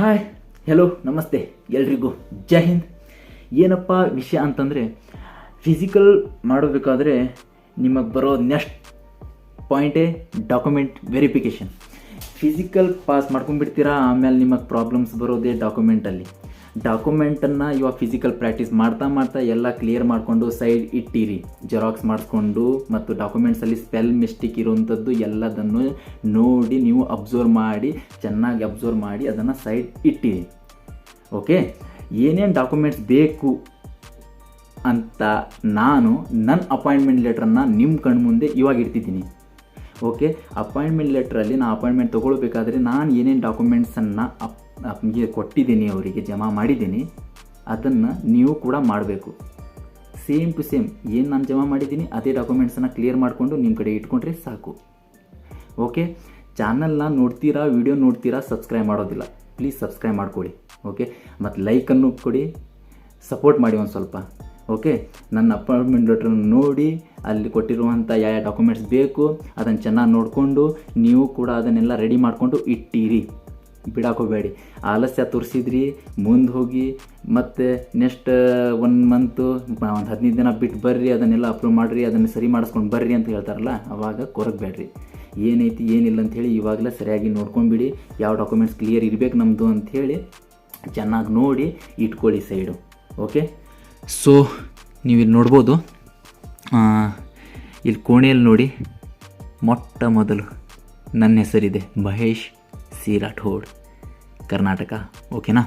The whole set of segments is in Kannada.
ಹಾಯ್, ಹೆಲೋ, ನಮಸ್ತೆ ಎಲ್ರಿಗೂ. ಜೈ ಹಿಂದ್. ಏನಪ್ಪ ವಿಷಯ ಅಂತಂದರೆ, ಫಿಸಿಕಲ್ ಮಾಡಬೇಕಾದ್ರೆ ನಿಮಗೆ ಬರೋ ನೆಕ್ಸ್ಟ್ ಪಾಯಿಂಟೇ ಡಾಕ್ಯುಮೆಂಟ್ ವೆರಿಫಿಕೇಷನ್. ಫಿಸಿಕಲ್ ಪಾಸ್ ಮಾಡ್ಕೊಂಡ್ಬಿಡ್ತೀರಾ, ಆಮೇಲೆ ನಿಮಗೆ ಪ್ರಾಬ್ಲಮ್ಸ್ ಬರೋದೇ ಡಾಕ್ಯುಮೆಂಟಲ್ಲಿ. ಡಾಕ್ಯುಮೆಂಟನ್ನು ಇವಾಗ ಫಿಸಿಕಲ್ ಪ್ರಾಕ್ಟೀಸ್ ಮಾಡ್ತಾ ಎಲ್ಲ ಕ್ಲಿಯರ್ ಮಾಡಿಕೊಂಡು ಸೈಡ್ ಇಟ್ಟಿರಿ. ಜೆರಾಕ್ಸ್ ಮಾಡಿಸ್ಕೊಂಡು ಮತ್ತು ಡಾಕ್ಯುಮೆಂಟ್ಸಲ್ಲಿ ಸ್ಪೆಲ್ ಮಿಸ್ಟೇಕ್ ಇರುವಂಥದ್ದು ಎಲ್ಲದನ್ನು ನೋಡಿ ನೀವು ಚೆನ್ನಾಗಿ ಅಬ್ಸರ್ವ್ ಮಾಡಿ ಅದನ್ನು ಸೈಡ್ ಇಟ್ಟಿರಿ. ಓಕೆ, ಏನೇನು ಡಾಕ್ಯುಮೆಂಟ್ಸ್ ಬೇಕು ಅಂತ ನಾನು ನನ್ನ ಅಪಾಯಿಂಟ್ಮೆಂಟ್ ಲೆಟ್ರನ್ನು ನಿಮ್ಮ ಕಣ್ಮುಂದೆ ಇವಾಗ ಇಡ್ತಿದ್ದೀನಿ. ಓಕೆ, ಅಪಾಯಿಂಟ್ಮೆಂಟ್ ಲೆಟ್ರಲ್ಲಿ ನಾನು ಅಪಾಯಿಂಟ್ಮೆಂಟ್ ತೊಗೊಳ್ಬೇಕಾದ್ರೆ ನಾನು ಏನೇನು ಡಾಕ್ಯುಮೆಂಟ್ಸನ್ನು ಕೊಟ್ಟಿದ್ದೀನಿ, ಅವರಿಗೆ ಜಮಾ ಮಾಡಿದ್ದೀನಿ, ಅದನ್ನು ನೀವು ಕೂಡ ಮಾಡಬೇಕು. ಸೇಮ್ ಟು ಸೇಮ್ ಏನು ನಾನು ಜಮಾ ಮಾಡಿದ್ದೀನಿ ಅದೇ ಡಾಕ್ಯುಮೆಂಟ್ಸನ್ನು ಕ್ಲಿಯರ್ ಮಾಡಿಕೊಂಡು ನಿಮ್ಮ ಕಡೆ ಇಟ್ಕೊಂಡ್ರೆ ಸಾಕು. ಓಕೆ, ಚಾನಲ್ನ ನೋಡ್ತೀರಾ, ವಿಡಿಯೋ ನೋಡ್ತೀರಾ, ಸಬ್ಸ್ಕ್ರೈಬ್ ಮಾಡೋದಿಲ್ಲ, ಪ್ಲೀಸ್ ಸಬ್ಸ್ಕ್ರೈಬ್ ಮಾಡ್ಕೊಳ್ಳಿ. ಓಕೆ, ಮತ್ತು ಲೈಕನ್ನು ಕೊಡಿ, ಸಪೋರ್ಟ್ ಮಾಡಿ ಒಂದು ಸ್ವಲ್ಪ. ಓಕೆ, ನನ್ನ ಅಪಾಯಿಂಟ್ಮೆಂಟ್ ಲೆಟ್ರನ್ನು ನೋಡಿ ಅಲ್ಲಿ ಕೊಟ್ಟಿರುವಂಥ ಯಾವ ಡಾಕ್ಯುಮೆಂಟ್ಸ್ ಬೇಕು ಅದನ್ನು ಚೆನ್ನಾಗಿ ನೋಡಿಕೊಂಡು ನೀವು ಕೂಡ ಅದನ್ನೆಲ್ಲ ರೆಡಿ ಮಾಡಿಕೊಂಡು ಇಟ್ಟಿರಿ. ಬಿಡಾಕೋಬೇಡಿ. ಆಲಸ್ಯ ತೋರಿಸಿದ್ರಿ, ಮುಂದೆ ಹೋಗಿ ಮತ್ತು ನೆಕ್ಸ್ಟ್ 1 ಮಂತು, ಒಂದು 15 ದಿನ ಬಿಟ್ಟು ಬರ್ರಿ, ಅದನ್ನೆಲ್ಲ ಅಪ್ಲೋಡ್ ಮಾಡಿರಿ, ಅದನ್ನು ಸರಿ ಮಾಡಿಸ್ಕೊಂಡು ಬರ್ರಿ ಅಂತ ಹೇಳ್ತಾರಲ್ಲ, ಅವಾಗ ಕೊರಗಬೇಡ್ರಿ. ಏನೈತಿ ಏನಿಲ್ಲ ಅಂಥೇಳಿ ಇವಾಗಲೇ ಸರಿಯಾಗಿ ನೋಡ್ಕೊಂಡ್ಬಿಡಿ. ಯಾವ ಡಾಕ್ಯುಮೆಂಟ್ಸ್ ಕ್ಲಿಯರ್ ಇರಬೇಕು ನಮ್ಮದು ಅಂಥೇಳಿ ಚೆನ್ನಾಗಿ ನೋಡಿ ಇಟ್ಕೊಳ್ಳಿ ಸೈಡು. ಓಕೆ, ಸೊ ನೀವಿಲ್ಲಿ ನೋಡ್ಬೋದು, ಇಲ್ಲಿ ಕೋಣೆಯಲ್ಲಿ ನೋಡಿ, ಮೊಟ್ಟ ಮೊದಲು ನನ್ನ ಹೆಸರಿದೆ, ಮಹೇಶ್ ಸಿ ರಾಠೋಡ್, ಕರ್ನಾಟಕ. ಓಕೆನಾ.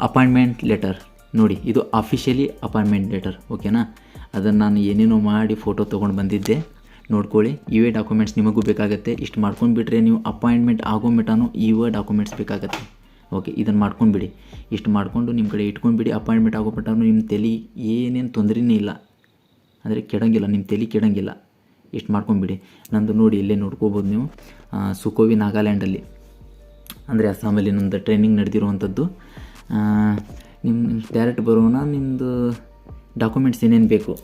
ಅಪಾಯಿಂಟ್ಮೆಂಟ್ ಲೆಟರ್ ನೋಡಿ, ಇದು ಅಫಿಷಿಯಲಿ ಅಪಾಯಿಂಟ್ಮೆಂಟ್ ಲೆಟರ್. ಓಕೆನಾ, ಅದನ್ನು ನಾನು ಏನೇನೋ ಮಾಡಿ ಫೋಟೋ ತೊಗೊಂಡು ಬಂದಿದ್ದೆ, ನೋಡ್ಕೊಳ್ಳಿ. ಇವೇ ಡಾಕ್ಯುಮೆಂಟ್ಸ್ ನಿಮಗೂ ಬೇಕಾಗುತ್ತೆ. ಇಷ್ಟು ಮಾಡ್ಕೊಂಡ್ಬಿಟ್ರೆ ನೀವು ಅಪಾಯಿಂಟ್ಮೆಂಟ್ ಆಗೋ ಮಟನೂ ಇವೇ ಡಾಕ್ಯುಮೆಂಟ್ಸ್ ಬೇಕಾಗತ್ತೆ. ಓಕೆ, ಇದನ್ನು ಮಾಡ್ಕೊಂಡ್ಬಿಡಿ. ಇಷ್ಟು ಮಾಡಿಕೊಂಡು ನಿಮ್ಮ ಕಡೆ ಇಟ್ಕೊಂಡ್ಬಿಡಿ. ಅಪಾಯಿಂಟ್ಮೆಂಟ್ ಆಗೋ ಮಟನೂ ನಿಮ್ಮ ತಲೆ ಏನೇನು ತೊಂದರೆನೇ ಇಲ್ಲ, ಅಂದರೆ ಕೆಡಂಗಿಲ್ಲ, ನಿಮ್ಮ ತಲೆ ಕೆಡಂಗಿಲ್ಲ. ಇಷ್ಟು ಮಾಡ್ಕೊಂಬಿಡಿ. ನಂದು ನೋಡಿ, ಇಲ್ಲೇ ನೋಡ್ಕೋಬೋದು ನೀವು, ಸುಕೋವಿ, ನಾಗಾಲ್ಯಾಂಡಲ್ಲಿ, ಅಂದರೆ ಅಸ್ಸಾಮಲ್ಲಿ ನಂದು ಟ್ರೈನಿಂಗ್ ನಡೆದಿರುವಂಥದ್ದು. ನಿಮ್ಮ ಡೈರೆಕ್ಟ್ ಬರೋಣ. ನಿಮ್ಮದು ಡಾಕ್ಯುಮೆಂಟ್ಸ್ ಏನೇನು ಬೇಕು?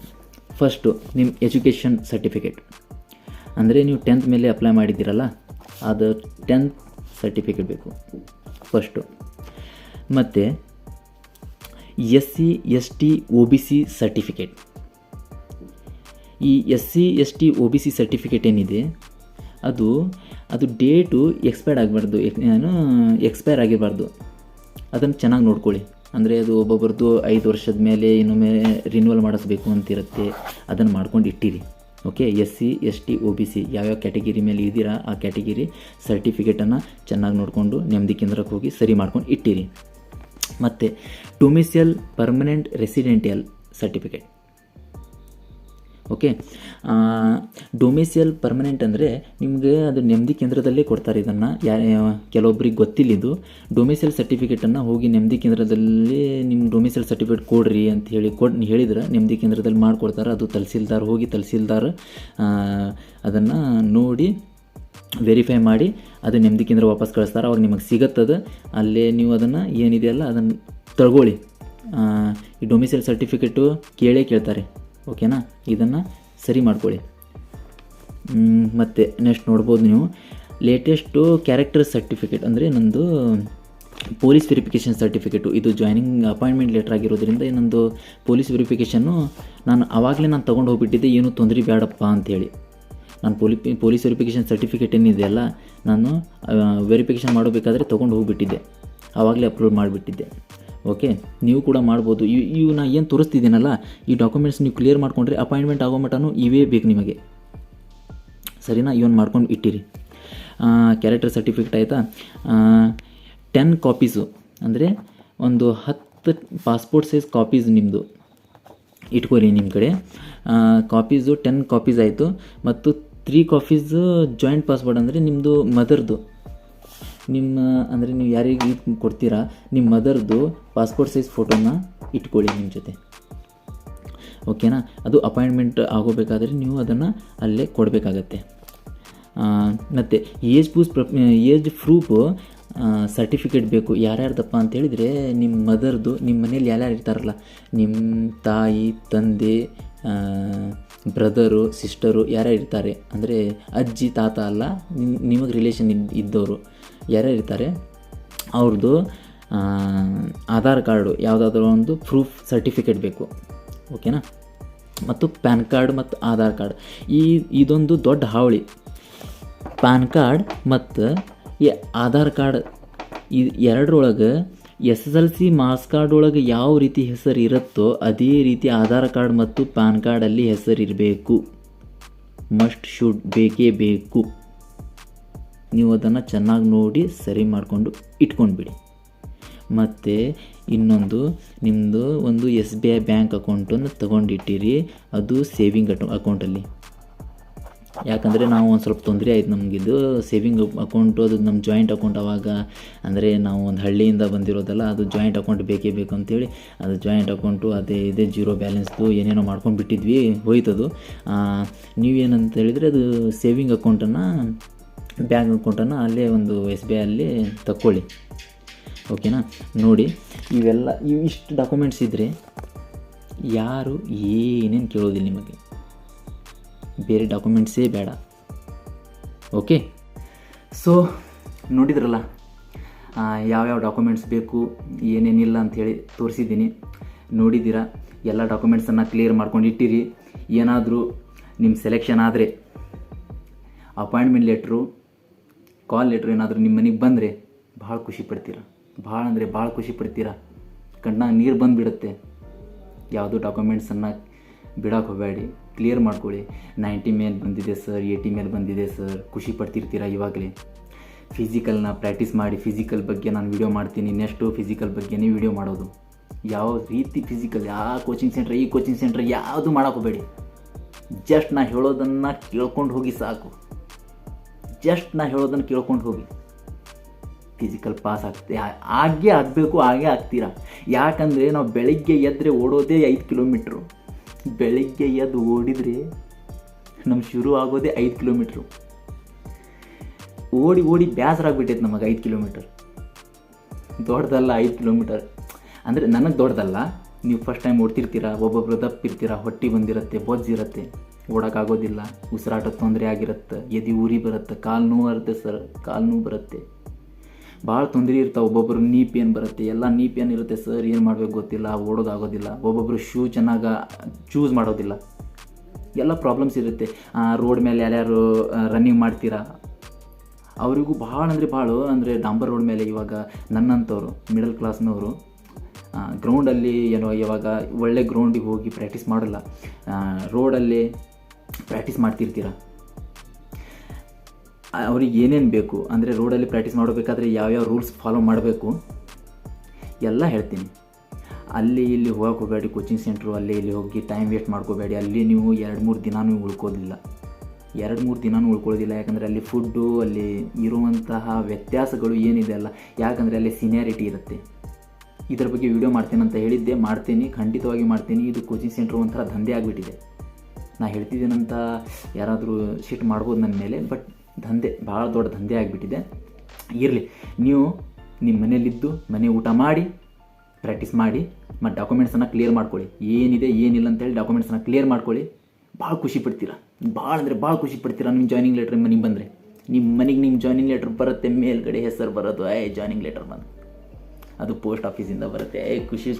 ಫಸ್ಟು ನಿಮ್ಮ ಎಜುಕೇಷನ್ ಸರ್ಟಿಫಿಕೇಟ್, ಅಂದರೆ ನೀವು 10th ಮೇಲೆ ಅಪ್ಲೈ ಮಾಡಿದ್ದೀರಲ್ಲ, ಅದು 10th ಸರ್ಟಿಫಿಕೇಟ್ ಬೇಕು ಫಸ್ಟು. ಮತ್ತು SC ST OBC ಸರ್ಟಿಫಿಕೇಟ್. ಈ SC ST OBC ಸರ್ಟಿಫಿಕೇಟ್ ಏನಿದೆ, ಅದು ಡೇಟು ಎಕ್ಸ್ಪೈರ್ ಆಗಿರಬಾರ್ದು. ಅದನ್ನು ಚೆನ್ನಾಗಿ ನೋಡ್ಕೊಳ್ಳಿ. ಅಂದರೆ ಅದು ಒಬ್ಬೊಬ್ಬರದ್ದು 5 ವರ್ಷದ ಮೇಲೆ ಇನ್ನೊಮ್ಮೆ ರಿನ್ಯೂವಲ್ ಮಾಡಿಸ್ಬೇಕು ಅಂತಿರುತ್ತೆ, ಅದನ್ನು ಮಾಡ್ಕೊಂಡು ಇಟ್ಟಿರಿ. ಓಕೆ, SC ST OBC ಯಾವ್ಯಾವ ಕ್ಯಾಟಗಿರಿ ಮೇಲೆ ಇದ್ದೀರಾ ಆ ಕ್ಯಾಟಗಿರಿ ಸರ್ಟಿಫಿಕೇಟನ್ನು ಚೆನ್ನಾಗಿ ನೋಡಿಕೊಂಡು ನೆಮ್ಮದಿ ಕೇಂದ್ರಕ್ಕೆ ಹೋಗಿ ಸರಿ ಮಾಡ್ಕೊಂಡು ಇಟ್ಟಿರಿ. ಮತ್ತು ಡೊಮಿಸಿಯಲ್ permanent residential certificate. Okay, ಡೊಮಿಸಿಯಲ್ permanent ಅಂದರೆ ನಿಮಗೆ ಅದು ನೆಮ್ಮದಿ ಕೇಂದ್ರದಲ್ಲೇ ಕೊಡ್ತಾರೆ. ಇದನ್ನು ಕೆಲವೊಬ್ರಿಗೆ ಗೊತ್ತಿಲ್ಲಿದ್ದು, ಡೊಮಿಸಿಯಲ್ ಸರ್ಟಿಫಿಕೇಟನ್ನು ಹೋಗಿ ನೆಮ್ಮದಿ ಕೇಂದ್ರದಲ್ಲಿ ನಿಮ್ಮ ಡೊಮಿಸಿಯಲ್ ಸರ್ಟಿಫಿಕೇಟ್ ಕೊಡ್ರಿ ಅಂತ ಹೇಳಿದ್ರೆ ನೆಮ್ಮದಿ ಕೇಂದ್ರದಲ್ಲಿ ಮಾಡಿಕೊಡ್ತಾರೆ. ಅದು ತಹಸೀಲ್ದಾರ್ ಅದನ್ನು ನೋಡಿ ವೆರಿಫೈ ಮಾಡಿ ಅದು ನೆಮ್ಮದಿ ಕೇಂದ್ರ ವಾಪಸ್ ಕಳಿಸ್ತಾರೆ. ಅವಾಗ ನಿಮಗೆ ಸಿಗುತ್ತದೆ. ಅಲ್ಲೇ ನೀವು ಅದನ್ನು ಏನಿದೆಯಲ್ಲ ಅದನ್ನು ತಗೊಳ್ಳಿ. ಈ ಡೊಮಿಸಿಯಲ್ ಸರ್ಟಿಫಿಕೇಟು ಕೇಳ್ತಾರೆ. ಓಕೆನಾ, ಇದನ್ನು ಸರಿ ಮಾಡ್ಕೊಳ್ಳಿ. ಮತ್ತು ನೆಕ್ಸ್ಟ್ ನೋಡ್ಬೋದು ನೀವು, ಲೇಟೆಸ್ಟು ಕ್ಯಾರೆಕ್ಟರ್ ಸರ್ಟಿಫಿಕೇಟ್, ಅಂದರೆ ನಂದು ಪೊಲೀಸ್ ವೆರಿಫಿಕೇಷನ್ ಸರ್ಟಿಫಿಕೇಟು. ಇದು ಜಾಯ್ನಿಂಗ್ ಅಪಾಯಿಂಟ್ಮೆಂಟ್ ಲೆಟ್ರ್ ಆಗಿರೋದ್ರಿಂದ ನಂದು ಪೊಲೀಸ್ ವೆರಿಫಿಕೇಷನ್ನು ಆವಾಗಲೇ ನಾನು ತೊಗೊಂಡು ಹೋಗ್ಬಿಟ್ಟಿದ್ದೆ, ಏನೂ ತೊಂದರೆ ಬೇಡಪ್ಪ ಅಂಥೇಳಿ. ನಾನು ಪೊಲೀಸ್ ವೆರಿಫಿಕೇಷನ್ ಸರ್ಟಿಫಿಕೇಟ್ ಏನಿದೆಯಲ್ಲ, ನಾನು ವೆರಿಫಿಕೇಷನ್ ಮಾಡಬೇಕಾದ್ರೆ ತೊಗೊಂಡು ಹೋಗಿಬಿಟ್ಟಿದ್ದೆ, ಆವಾಗಲೇ ಅಪ್ಲೋಡ್ ಮಾಡಿಬಿಟ್ಟಿದ್ದೆ. ಓಕೆ, ನೀವು ಕೂಡ ಮಾಡ್ಬೋದು. ಇವು ನಾನು ಏನು ತೋರಿಸ್ತಿದ್ದೀನಲ್ಲ, ಈ ಡಾಕ್ಯುಮೆಂಟ್ಸ್ ನೀವು ಕ್ಲಿಯರ್ ಮಾಡಿಕೊಂಡ್ರೆ ಅಪಾಯಿಂಟ್ಮೆಂಟ್ ಆಗೋ ಮಟನೂ ಇವೇ ಬೇಕು ನಿಮಗೆ. ಸರಿನಾ, ಇವನ್ ಮಾಡ್ಕೊಂಡು ಇಟ್ಟಿರಿ. ಕ್ಯಾರೆಕ್ಟರ್ ಸರ್ಟಿಫಿಕೇಟ್ ಆಯಿತಾ. 10 ಕಾಪೀಸು, ಅಂದರೆ ಒಂದು 10 ಪಾಸ್ಪೋರ್ಟ್ ಸೈಜ್ ಕಾಪೀಸ್ ನಿಮ್ಮದು ಇಟ್ಕೊರಿ ನಿಮ್ಮ ಕಡೆ. ಕಾಪೀಸು 10 ಕಾಪೀಸ್ ಆಯಿತು. ಮತ್ತು 3 ಕಾಪೀಸು ಜಾಯಿಂಟ್ ಪಾಸ್ಪೋರ್ಟ್, ಅಂದರೆ ನಿಮ್ಮದು ಮದರ್ದು, ಅಂದರೆ ನೀವು ಯಾರಿಗೆ ಕೊಡ್ತೀರಾ ನಿಮ್ಮ ಮದರ್ದು ಪಾಸ್ಪೋರ್ಟ್ ಸೈಜ್ ಫೋಟೋನ ಇಟ್ಕೊಳ್ಳಿ ನಿಮ್ಮ ಜೊತೆ. ಓಕೆನಾ, ಅದು ಅಪಾಯಿಂಟ್ಮೆಂಟ್ ಆಗೋಬೇಕಾದ್ರೆ ನೀವು ಅದನ್ನು ಅಲ್ಲೇ ಕೊಡಬೇಕಾಗತ್ತೆ. ಮತ್ತು ಏಜ್ ಪ್ರೂಫ್ ಸರ್ಟಿಫಿಕೇಟ್ ಬೇಕು. ಯಾರ್ಯಾರ್ದಪ್ಪ ಅಂತ ಹೇಳಿದರೆ, ನಿಮ್ಮ ಮದರ್ದು, ನಿಮ್ಮ ಮನೇಲಿ ಯಾರ್ಯಾರು ಇರ್ತಾರಲ್ಲ, ನಿಮ್ಮ ತಾಯಿ, ತಂದೆ, ಬ್ರದರು, ಸಿಸ್ಟರು ಯಾರ್ಯಾರು ಇರ್ತಾರೆ, ಅಂದರೆ ಅಜ್ಜಿ ತಾತ ಅಲ್ಲ, ನಿಮಗೆ ರಿಲೇಷನ್ ಇದ್ದವರು ಯಾರ್ಯಾರು ಇರ್ತಾರೆ ಅವ್ರದ್ದು ಆಧಾರ್ ಕಾರ್ಡು ಯಾವುದಾದ್ರೂ ಒಂದು ಪ್ರೂಫ್ ಸರ್ಟಿಫಿಕೇಟ್ ಬೇಕು, ಓಕೆನಾ. ಮತ್ತು ಪ್ಯಾನ್ ಕಾರ್ಡ್ ಮತ್ತು ಆಧಾರ್ ಕಾರ್ಡ್, ಇದೊಂದು ದೊಡ್ಡ ಹಾವಳಿ. ಪ್ಯಾನ್ ಕಾರ್ಡ್ ಮತ್ತು ಈ ಆಧಾರ್ ಕಾರ್ಡ್ ಈ ಎರಡರೊಳಗೆ SSLC ಮಾರ್ಕ್ಸ್ ಕಾರ್ಡ್ ಒಳಗೆ ಯಾವ ರೀತಿ ಹೆಸರು ಇರುತ್ತೋ ಅದೇ ರೀತಿ ಆಧಾರ್ ಕಾರ್ಡ್ ಮತ್ತು ಪ್ಯಾನ್ ಕಾರ್ಡಲ್ಲಿ ಹೆಸರು ಇರಬೇಕು. ಮಸ್ಟ್ ಶುಡ್ ಬೇಕೇ ಬೇಕು. ನೀವು ಅದನ್ನು ಚೆನ್ನಾಗಿ ನೋಡಿ ಸರಿ ಮಾಡಿಕೊಂಡು ಇಟ್ಕೊಂಡ್ಬಿಡಿ. ಮತ್ತು ಇನ್ನೊಂದು, ನಿಮ್ಮದು ಒಂದು SBI ಬ್ಯಾಂಕ್ ಅಕೌಂಟನ್ನು ತೊಗೊಂಡಿಟ್ಟಿರಿ, ಅದು ಸೇವಿಂಗ್ ಅಕೌಂಟಲ್ಲಿ. ಯಾಕಂದರೆ ನಾವು ಒಂದು ಸ್ವಲ್ಪ ತೊಂದರೆ ಆಯ್ತು ನಮಗಿದು ಸೇವಿಂಗ್ ಅಕೌಂಟು, ಅದು ನಮ್ಮ ಜಾಯಿಂಟ್ ಅಕೌಂಟ್. ಆವಾಗ ಅಂದರೆ ನಾವು ಒಂದು ಹಳ್ಳಿಯಿಂದ ಬಂದಿರೋದಲ್ಲ, ಅದು ಜಾಯಿಂಟ್ ಅಕೌಂಟ್ ಬೇಕೇ ಬೇಕು ಅಂತೇಳಿ ಅದು ಜಾಯಿಂಟ್ ಅಕೌಂಟು ಅದೇ ಇದೆ ಜೀರೋ ಬ್ಯಾಲೆನ್ಸ್ದು ಏನೇನೋ ಮಾಡ್ಕೊಂಡು ಬಿಟ್ಟಿದ್ವಿ, ಹೋಯ್ತದು. ನೀವೇನಂತ ಹೇಳಿದರೆ ಅದು ಸೇವಿಂಗ್ ಅಕೌಂಟನ್ನು, ಬ್ಯಾಂಕ್ ಅಕೌಂಟನ್ನು ಅಲ್ಲೇ ಒಂದು SBI ಅಲ್ಲಿ ತಗೊಳ್ಳಿ, ಓಕೆನಾ. ನೋಡಿ ಇಷ್ಟು ಡಾಕ್ಯುಮೆಂಟ್ಸ್ ಇದ್ದರೆ ಯಾರು ಏನೇನು ಕೇಳೋದಿಲ್ಲ ನಿಮಗೆ, ಬೇರೆ ಡಾಕ್ಯುಮೆಂಟ್ಸೇ ಬೇಡ, ಓಕೆ. ಸೊ ನೋಡಿದ್ರಲ್ಲ ಯಾವ್ಯಾವ ಡಾಕ್ಯುಮೆಂಟ್ಸ್ ಬೇಕು ಏನೇನಿಲ್ಲ ಅಂಥೇಳಿ ತೋರಿಸಿದ್ದೀನಿ, ನೋಡಿದ್ದೀರಾ. ಎಲ್ಲ ಡಾಕ್ಯುಮೆಂಟ್ಸನ್ನು ಕ್ಲಿಯರ್ ಮಾಡ್ಕೊಂಡು ಇಟ್ಟಿರಿ. ಏನಾದರೂ ನಿಮ್ಮ ಸೆಲೆಕ್ಷನ್ ಆದರೆ ಅಪಾಯಿಂಟ್ಮೆಂಟ್ ಲೆಟ್ರು, ಕಾಲ್ ಲೆಟ್ರು ಏನಾದರೂ ನಿಮ್ಮ ಮನೆಗೆ ಬಂದರೆ ಭಾಳ ಖುಷಿ ಪಡ್ತೀರ, ಭಾಳ ಅಂದರೆ ಭಾಳ ಖುಷಿ ಪಡ್ತೀರ. ಕಣ್ಣಾಗ ನೀರು ಬಂದುಬಿಡುತ್ತೆ. ಯಾವುದೋ ಡಾಕ್ಯುಮೆಂಟ್ಸನ್ನು ಬಿಡೋಕೆ ಹೋಗಬೇಡಿ, ಕ್ಲಿಯರ್ ಮಾಡ್ಕೊಳ್ಳಿ. 90 ಮೇಲೆ ಬಂದಿದೆ ಸರ್, 80 ಮೇಲೆ ಬಂದಿದೆ ಸರ್, ಖುಷಿ ಪಡ್ತಿರ್ತೀರ ಇವಾಗಲೇ. ಫಿಸಿಕಲ್ನ ಪ್ರಾಕ್ಟೀಸ್ ಮಾಡಿ. ಫಿಸಿಕಲ್ ಬಗ್ಗೆ ನಾನು ವಿಡಿಯೋ ಮಾಡ್ತೀನಿ, ನೆಕ್ಸ್ಟು ಫಿಸಿಕಲ್ ಬಗ್ಗೆನೇ ವಿಡಿಯೋ ಮಾಡೋದು. ಯಾವ ರೀತಿ ಫಿಸಿಕಲ್, ಯಾವ ಕೋಚಿಂಗ್ ಸೆಂಟ್ರ್, ಈ ಕೋಚಿಂಗ್ ಸೆಂಟ್ರ್ ಯಾವುದು ಮಾಡೋಕೆ ಹೋಗಬೇಡಿ. ಜಸ್ಟ್ ನಾ ಹೇಳೋದನ್ನು ಕೇಳ್ಕೊಂಡು ಹೋಗಿ ಸಾಕು. ಜಸ್ಟ್ ನಾ ಹೇಳೋದನ್ನು ಕೇಳ್ಕೊಂಡು ಹೋಗಿ, ಫಿಸಿಕಲ್ ಪಾಸ್ ಆಗೇ ಆಗಬೇಕು, ಹಾಗೇ ಆಗ್ತೀರಾ. ಯಾಕಂದರೆ ನಾವು ಬೆಳಗ್ಗೆ ಎದ್ದರೆ ಓಡೋದೇ 5 ಕಿಲೋಮೀಟ್ರು. ಬೆಳಗ್ಗೆ ಎದ್ದು ಓಡಿದರೆ ನಮ್ಮ ಶುರು ಆಗೋದೇ 5 ಕಿಲೋಮೀಟ್ರು. ಓಡಿ ಬೇಸರ ಆಗ್ಬಿಟ್ಟೈತೆ ನಮಗೆ 5 ಕಿಲೋಮೀಟರ್. ದೊಡ್ಡದಲ್ಲ 5 ಕಿಲೋಮೀಟರ್ ಅಂದರೆ, ನನಗೆ ದೊಡ್ಡದಲ್ಲ. ನೀವು ಫಸ್ಟ್ ಟೈಮ್ ಓಡ್ತಿರ್ತೀರ, ಒಬ್ಬೊಬ್ರು ದಪ್ಪಿರ್ತೀರ, ಹೊಟ್ಟೆ ಬಂದಿರುತ್ತೆ, ಬೊಜ್ಜಿರುತ್ತೆ, ಓಡೋಕ್ಕಾಗೋದಿಲ್ಲ, ಉಸಿರಾಟ ತೊಂದರೆ ಆಗಿರುತ್ತೆ, ಎದೆ ಉರಿ ಬರುತ್ತೆ, ಕಾಲು ನೋವು ಇರುತ್ತೆ ಸರ್, ಕಾಲು ನೋವು ಬರುತ್ತೆ, ಭಾಳ ತೊಂದರೆ ಇರ್ತಾವೆ. ಒಬ್ಬೊಬ್ಬರು ನೀ ಪೇನ್ ಬರುತ್ತೆ, ಎಲ್ಲ ನೀ ಪೇನ್ ಇರುತ್ತೆ ಸರ್, ಏನು ಮಾಡಬೇಕು ಗೊತ್ತಿಲ್ಲ, ಓಡೋದಾಗೋದಿಲ್ಲ. ಒಬ್ಬೊಬ್ಬರು ಶೂ ಚೆನ್ನಾಗಿ ಚೂಸ್ ಮಾಡೋದಿಲ್ಲ, ಎಲ್ಲ ಪ್ರಾಬ್ಲಮ್ಸ್ ಇರುತ್ತೆ. ರೋಡ್ ಮೇಲೆ ಯಾರ್ಯಾರು ರನ್ನಿಂಗ್ ಮಾಡ್ತೀರಾ ಅವರಿಗೂ ಭಾಳ ಅಂದರೆ ಡಾಂಬರ್ ರೋಡ್ ಮೇಲೆ ಇವಾಗ ನನ್ನಂಥವ್ರು ಮಿಡಲ್ ಕ್ಲಾಸ್ನವರು ಗ್ರೌಂಡಲ್ಲಿ ಏನೋ ಇವಾಗ ಒಳ್ಳೆ ಗ್ರೌಂಡಿಗೆ ಹೋಗಿ ಪ್ರಾಕ್ಟೀಸ್ ಮಾಡೋಲ್ಲ, ರೋಡಲ್ಲಿ ಪ್ರಾಕ್ಟೀಸ್ ಮಾಡ್ತಿರ್ತೀರ. ಅವ್ರಿಗೆ ಏನೇನು ಬೇಕು ಅಂದರೆ ರೋಡಲ್ಲಿ ಪ್ರಾಕ್ಟೀಸ್ ಮಾಡಬೇಕಾದ್ರೆ ಯಾವ್ಯಾವ ರೂಲ್ಸ್ ಫಾಲೋ ಮಾಡಬೇಕು ಎಲ್ಲ ಹೇಳ್ತೀನಿ. ಅಲ್ಲಿ ಇಲ್ಲಿ ಹೋಗಕ್ಕೆ ಹೋಗಬೇಡಿ, ಕೋಚಿಂಗ್ ಸೆಂಟ್ರು ಅಲ್ಲಿ ಇಲ್ಲಿ ಹೋಗಿ ಟೈಮ್ ವೇಸ್ಟ್ ಮಾಡ್ಕೋಬೇಡಿ. ಅಲ್ಲಿ ನೀವು 2-3 ದಿನವೂ ಉಳ್ಕೋದಿಲ್ಲ, 2-3 ದಿನವೂ ಉಳ್ಕೊಳ್ಳೋದಿಲ್ಲ. ಯಾಕಂದರೆ ಅಲ್ಲಿ ಫುಡ್ಡು, ಅಲ್ಲಿ ಇರುವಂತಹ ವ್ಯತ್ಯಾಸಗಳು ಏನಿದೆ ಅಲ್ಲ, ಯಾಕಂದರೆ ಅಲ್ಲಿ ಸೀನಿಯಾರಿಟಿ ಇರುತ್ತೆ. ಇದರ ಬಗ್ಗೆ ವಿಡಿಯೋ ಮಾಡ್ತೇನೆ ಅಂತ ಹೇಳಿದ್ದೆ, ಮಾಡ್ತೀನಿ, ಖಂಡಿತವಾಗಿ ಮಾಡ್ತೀನಿ. ಇದು ಕೋಚಿಂಗ್ ಸೆಂಟ್ರ್ ಒಂಥರ ದಂಧೆ ಆಗಿಬಿಟ್ಟಿದೆ. ನಾ ಹೇಳ್ತಿದ್ದೀನಂತ ಯಾರಾದರೂ ಶಿಟ್ ಮಾಡ್ಬೋದು ನನ್ನ ಮೇಲೆ, ಬಟ್ ದಂಧೆ, ಭಾಳ ದೊಡ್ಡ ದಂಧೆ ಆಗಿಬಿಟ್ಟಿದೆ. ಇರಲಿ, ನೀವು ನಿಮ್ಮ ಮನೇಲಿದ್ದು ಮನೆ ಊಟ ಮಾಡಿ ಪ್ರಾಕ್ಟೀಸ್ ಮಾಡಿ, ಮತ್ತು ಡಾಕ್ಯುಮೆಂಟ್ಸನ್ನು ಕ್ಲಿಯರ್ ಮಾಡ್ಕೊಳ್ಳಿ. ಏನಿದೆ ಏನಿಲ್ಲ ಅಂತೇಳಿ ಡಾಕ್ಯುಮೆಂಟ್ಸನ್ನು ಕ್ಲಿಯರ್ ಮಾಡ್ಕೊಳ್ಳಿ. ಭಾಳ ಖುಷಿ ಪಡ್ತೀರಾ, ಭಾಳ ಅಂದರೆ ಭಾಳ ಖುಷಿ ಪಡ್ತೀರಾ. ನಿಮ್ಮ ಜಾಯ್ನಿಂಗ್ ಲೆಟ್ರ್ ಮನೆಗೆ ಬಂದರೆ, ನಿಮ್ಮ ಮನೆಗೆ ನಿಮ್ಮ ಜಾಯ್ನಿಂಗ್ ಲೆಟ್ರ್ ಬರುತ್ತೆ, ಮೇಲ್ಗಡೆ ಹೆಸರು ಬರೋದು, ಜಾಯ್ನಿಂಗ್ ಲೆಟರ್ ಬಂದು, ಅದು ಪೋಸ್ಟ್ ಆಫೀಸಿಂದ ಬರುತ್ತೆ.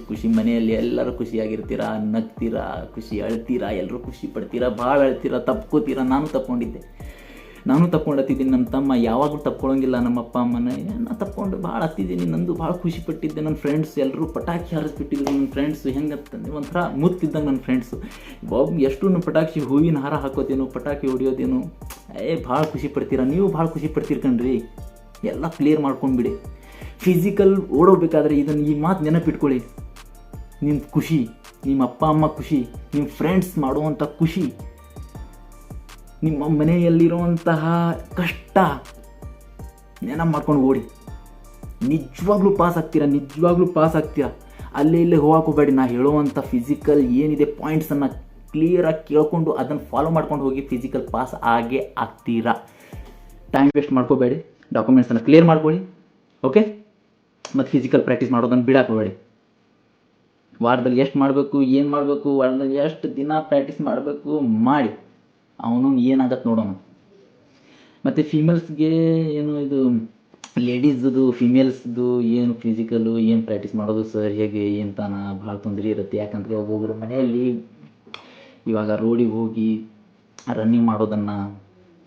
ಖುಷಿ ಮನೆಯಲ್ಲಿ ಎಲ್ಲರೂ ಖುಷಿಯಾಗಿರ್ತೀರಾ, ನಗ್ತೀರಾ, ಖುಷಿ ಅಳ್ತೀರಾ, ಎಲ್ಲರೂ ಖುಷಿ ಪಡ್ತೀರಾ, ಭಾಳ ಅಳ್ತೀರಾ, ತಪ್ಕೋತೀರಾ. ನಾನು ತಪ್ಕೊಂಡು ಹತ್ತಿದ್ದೀನಿ. ನಮ್ಮ ತಮ್ಮ ಯಾವಾಗಲೂ ತಪ್ಕೊಳ್ಳೋಂಗಿಲ್ಲ, ನಮ್ಮ ಅಪ್ಪ ಅಮ್ಮನ ನಾನು ತಪ್ಕೊಂಡು ಭಾಳ ಹತ್ತಿದ್ದೀನಿ. ನಂದು ಭಾಳ ಖುಷಿ ಪಟ್ಟಿದ್ದೆ. ನನ್ನ ಫ್ರೆಂಡ್ಸ್ ಎಲ್ಲರೂ ಪಟಾಕಿ ಹಾರಿಸ್ಬಿಟ್ಟಿದ್ರು. ನನ್ನ ಫ್ರೆಂಡ್ಸು ಹೆಂಗತ್ತಂದರೆ ಒಂಥರ ಮುತ್ತಿದ್ದಂಗೆ ನನ್ನ ಫ್ರೆಂಡ್ಸು. ಎಷ್ಟು ಪಟಾಕಿ ಹೂವಿನ ಹಾರ ಹಾಕೋದೇನು, ಪಟಾಕಿ ಹೊಡಿಯೋದೇನು, ಭಾಳ ಖುಷಿ ಪಡ್ತೀರಾ. ನೀವು ಭಾಳ ಖುಷಿ ಪಡ್ತೀರಿ ಕಣ್ರಿ. ಎಲ್ಲ ಕ್ಲಿಯರ್ ಮಾಡ್ಕೊಂಡ್ಬಿಡಿ. ಫಿಸಿಕಲ್ ಓಡೋಗ್ಬೇಕಾದ್ರೆ ಈ ಮಾತು ನೆನಪಿಟ್ಕೊಳ್ಳಿ. ನಿಮ್ಮ ಖುಷಿ, ನಿಮ್ಮ ಅಪ್ಪ ಅಮ್ಮ ಖುಷಿ, ನಿಮ್ಮ ಫ್ರೆಂಡ್ಸ್ ಮಾಡುವಂಥ ಖುಷಿ, ನಿಮ್ಮ ಮನೆಯಲ್ಲಿರುವಂತಹ ಕಷ್ಟ ನೆನಪು ಮಾಡ್ಕೊಂಡು ಓಡಿ. ನಿಜವಾಗ್ಲೂ ಪಾಸ್ ಆಗ್ತೀರಾ. ಅಲ್ಲೇ ಇಲ್ಲೇ ಹೋಗಕ್ಕೆ ಹೋಗಬೇಡಿ. ನಾ ಹೇಳುವಂಥ ಫಿಸಿಕಲ್ ಏನಿದೆ ಪಾಯಿಂಟ್ಸನ್ನು ಕ್ಲಿಯರಾಗಿ ಕೇಳ್ಕೊಂಡು ಅದನ್ನು ಫಾಲೋ ಮಾಡ್ಕೊಂಡು ಹೋಗಿ ಫಿಸಿಕಲ್ ಪಾಸ್ ಆಗೇ ಆಗ್ತೀರಾ. ಟೈಮ್ ವೇಸ್ಟ್ ಮಾಡ್ಕೋಬೇಡಿ, ಡಾಕ್ಯುಮೆಂಟ್ಸನ್ನು ಕ್ಲಿಯರ್ ಮಾಡ್ಕೊಳ್ಳಿ, ಓಕೆ. ಮತ್ತು ಫಿಸಿಕಲ್ ಪ್ರಾಕ್ಟೀಸ್ ಮಾಡೋದನ್ನು ಬಿಡಕ್ಕೆ ಹೋಗಬೇಡಿ. ವಾರದಲ್ಲಿ ಎಷ್ಟು ಮಾಡಬೇಕು, ಏನು ಮಾಡಬೇಕು, ವಾರದಲ್ಲಿ ಎಷ್ಟು ದಿನ ಪ್ರಾಕ್ಟೀಸ್ ಮಾಡಬೇಕು ಮಾಡಿ. ಅವನು ಏನಾಗತ್ತೆ ನೋಡೋಣ. ಮತ್ತು ಫೀಮೇಲ್ಸ್ಗೆ ಏನು ಇದು ಲೇಡೀಸ್ದು ಫಿಮೇಲ್ಸ್ದು ಏನು ಫಿಸಿಕಲ್ಲು ಏನು ಪ್ರಾಕ್ಟೀಸ್ ಮಾಡೋದು ಸರ್ ಹೇಗೆ ಏನು ತಾನ ಭಾಳ ತೊಂದರೆ ಇರುತ್ತೆ. ಯಾಕಂದರೆ ಒಬ್ಬೊಬ್ಬರು ಮನೆಯಲ್ಲಿ ಇವಾಗ ರೋಡಿಗೆ ಹೋಗಿ ರನ್ನಿಂಗ್ ಮಾಡೋದನ್ನು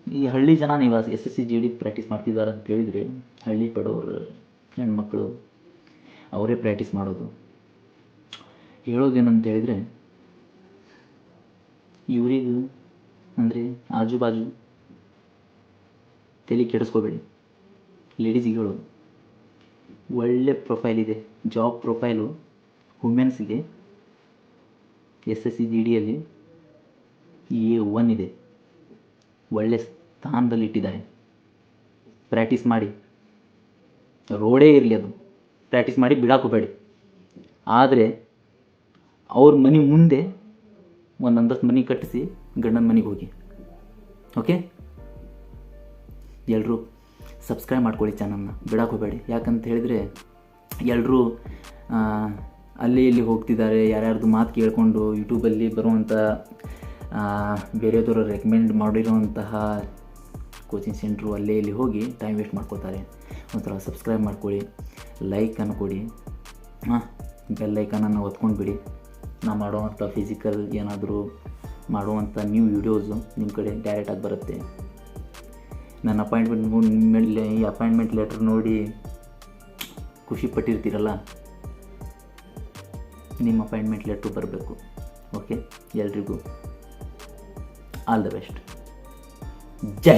ಈ ಹಳ್ಳಿ ಜನ ಇವಾಗ SSC GD ಪ್ರಾಕ್ಟೀಸ್ ಮಾಡ್ತಿದ್ದಾರೆ ಅಂತ ಹೇಳಿದರೆ ಹಳ್ಳಿ ಪಡೋರು ಹೆಣ್ಮಕ್ಳು ಅವರೇ ಪ್ರಾಕ್ಟೀಸ್ ಮಾಡೋದು. ಹೇಳೋದೇನಂತ ಹೇಳಿದರೆ ಇವರಿಗೂ ಅಂದರೆ ಆಜು ಬಾಜು ತಲೆ ಕೆಡಿಸ್ಕೋಬೇಡಿ. ಲೇಡೀಸಿಗೆ ಹೇಳೋದು ಒಳ್ಳೆ ಪ್ರೊಫೈಲ್ ಇದೆ, ಜಾಬ್ ಪ್ರೊಫೈಲು ವುಮೆನ್ಸ್ಗೆ SSC GDಯಲ್ಲಿ A1 ಇದೆ, ಒಳ್ಳೆ ಸ್ಥಾನದಲ್ಲಿ ಇಟ್ಟಿದ್ದಾರೆ. ಪ್ರಾಕ್ಟೀಸ್ ಮಾಡಿ, ರೋಡೇ ಇರಲಿ ಅದು ಪ್ರಾಕ್ಟೀಸ್ ಮಾಡಿ ಬಿಡಾಕೋಬೇಡಿ. ಆದರೆ ಅವ್ರ ಮನೆ ಮುಂದೆ ಒಂದೊಂದಷ್ಟು ಮನೆ ಕಟ್ಟಿಸಿ ಗಂಡನ ಮನೆಗೆ ಹೋಗಿ. ಓಕೆ, ಎಲ್ಲರೂ ಸಬ್ಸ್ಕ್ರೈಬ್ ಮಾಡ್ಕೊಳ್ಳಿ ಚಾನಲ್ನ, ಬಿಡಾಕೋಬೇಡಿ. ಯಾಕಂತ ಹೇಳಿದರೆ ಎಲ್ಲರೂ ಅಲ್ಲಿ ಇಲ್ಲಿ ಹೋಗ್ತಿದ್ದಾರೆ, ಯಾರ್ಯಾರ್ದು ಮಾತು ಕೇಳಿಕೊಂಡು ಯೂಟ್ಯೂಬಲ್ಲಿ ಬರುವಂಥ ಬೇರೆಯವರು ರೆಕಮೆಂಡ್ ಮಾಡಿರುವಂತಹ ಕೋಚಿಂಗ್ ಸೆಂಟ್ರು ಅಲ್ಲೇ ಇಲ್ಲಿ ಹೋಗಿ ಟೈಮ್ ವೇಸ್ಟ್ ಮಾಡ್ಕೋತಾರೆ. ಒಂಥರ ಸಬ್ಸ್ಕ್ರೈಬ್ ಮಾಡ್ಕೊಳ್ಳಿ, ಲೈಕನ್ನು ಕೊಡಿ, ಬೆಲ್ ಐಕನನ್ನು ಒತ್ಕೊಂಡು ಬಿಡಿ. ನಾ ಮಾಡುವಂಥ ಫಿಸಿಕಲ್ ಏನಾದರೂ ಮಾಡುವಂಥ ನ್ಯೂ ವೀಡಿಯೋಸು ನಿಮ್ಮ ಕಡೆ ಡೈರೆಕ್ಟಾಗಿ ಬರುತ್ತೆ. ನನ್ನ ಈ ಅಪಾಯಿಂಟ್ಮೆಂಟ್ ಲೆಟ್ರ್ ನೋಡಿ ಖುಷಿ ಪಟ್ಟಿರ್ತೀರಲ್ಲ, ನಿಮ್ಮ ಅಪಾಯಿಂಟ್ಮೆಂಟ್ ಲೆಟ್ರು ಬರಬೇಕು. ಓಕೆ, ಎಲ್ರಿಗೂ ಆಲ್ ದ ಬೆಸ್ಟ್. ಜೈ